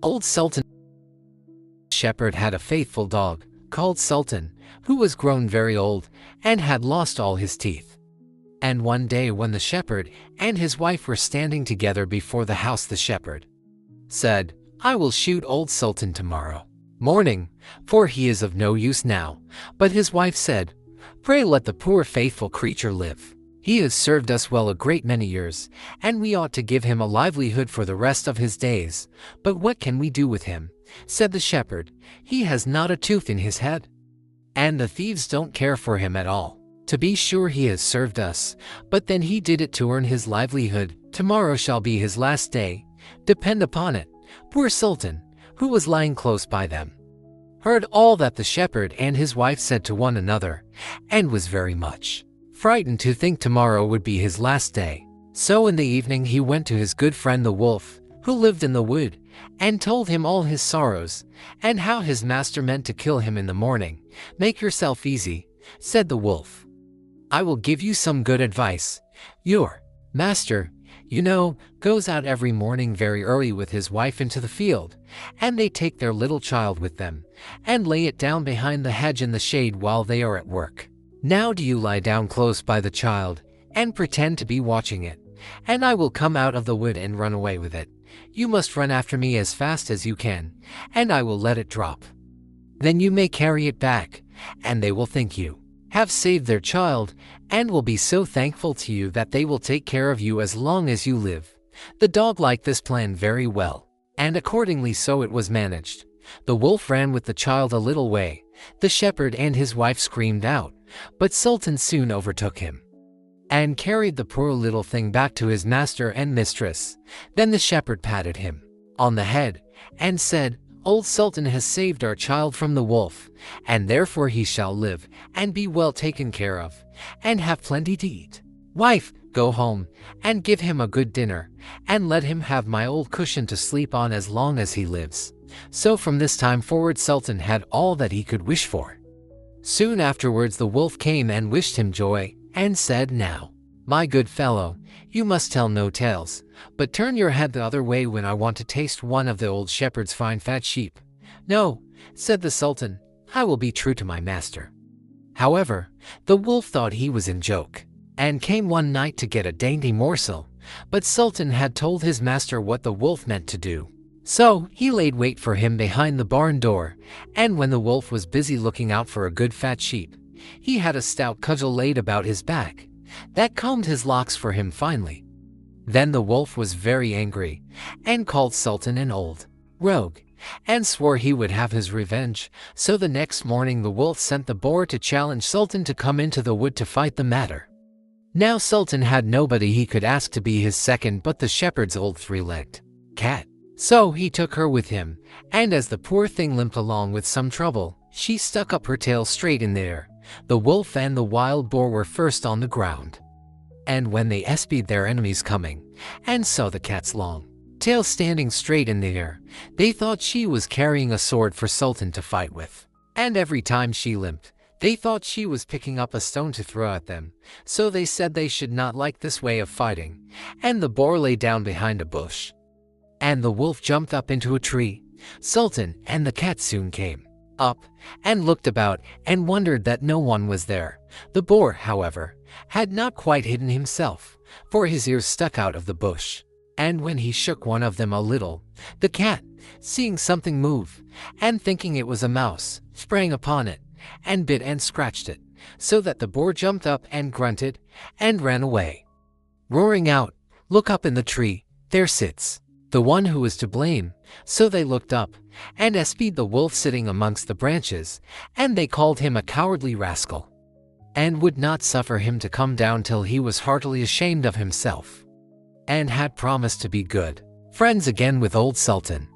Old Sultan shepherd had a faithful dog called Sultan, who was grown very old and had lost all his teeth. And one day when the shepherd and his wife were standing together before the house, the shepherd said, "I will shoot old Sultan tomorrow morning, for he is of no use now." But his wife said, "Pray let the poor faithful creature live. He has served us well a great many years, and we ought to give him a livelihood for the rest of his days. But what can we do with him?" said the shepherd. "He has not a tooth in his head, and the thieves don't care for him at all. To be sure he has served us, but then he did it to earn his livelihood. Tomorrow shall be his last day, depend upon it." Poor Sultan, who was lying close by them, heard all that the shepherd and his wife said to one another, and was very much frightened to think tomorrow would be his last day. So in the evening he went to his good friend the wolf, who lived in the wood, and told him all his sorrows, and how his master meant to kill him in the morning. "Make yourself easy," said the wolf. "I will give you some good advice. Your master, you know, goes out every morning very early with his wife into the field, and they take their little child with them, and lay it down behind the hedge in the shade while they are at work. Now do you lie down close by the child, and pretend to be watching it, and I will come out of the wood and run away with it. You must run after me as fast as you can, and I will let it drop. Then you may carry it back, and they will think you have saved their child, and will be so thankful to you that they will take care of you as long as you live." The dog liked this plan very well, and accordingly so it was managed. The wolf ran with the child a little way. The shepherd and his wife screamed out, but Sultan soon overtook him, and carried the poor little thing back to his master and mistress. Then the shepherd patted him on the head, and said, "Old Sultan has saved our child from the wolf, and therefore he shall live, and be well taken care of, and have plenty to eat. Wife, go home, and give him a good dinner, and let him have my old cushion to sleep on as long as he lives." So from this time forward Sultan had all that he could wish for. Soon afterwards the wolf came and wished him joy, and said, "Now, my good fellow, you must tell no tales, but turn your head the other way when I want to taste one of the old shepherd's fine fat sheep." "No," said the Sultan, "I will be true to my master." However, the wolf thought he was in joke, and came one night to get a dainty morsel, but Sultan had told his master what the wolf meant to do. So he laid wait for him behind the barn door, and when the wolf was busy looking out for a good fat sheep, he had a stout cudgel laid about his back that combed his locks for him finely. Then the wolf was very angry, and called Sultan an old rogue, and swore he would have his revenge. So the next morning the wolf sent the boar to challenge Sultan to come into the wood to fight the matter. Now Sultan had nobody he could ask to be his second but the shepherd's old three-legged cat. So he took her with him, and as the poor thing limped along with some trouble, she stuck up her tail straight in the air. The wolf and the wild boar were first on the ground, and when they espied their enemies coming, and saw the cat's long tail standing straight in the air, they thought she was carrying a sword for Sultan to fight with. And every time she limped, they thought she was picking up a stone to throw at them. So they said they should not like this way of fighting, and the boar lay down behind a bush, and the wolf jumped up into a tree. Sultan and the cat soon came up and looked about and wondered that no one was there. The boar, however, had not quite hidden himself, for his ears stuck out of the bush, and when he shook one of them a little, the cat, seeing something move, and thinking it was a mouse, sprang upon it, and bit and scratched it, so that the boar jumped up and grunted, and ran away, roaring out, "Look up in the tree, there sits the one who is to blame." So they looked up, and espied the wolf sitting amongst the branches, and they called him a cowardly rascal, and would not suffer him to come down till he was heartily ashamed of himself, and had promised to be good friends again with old Sultan.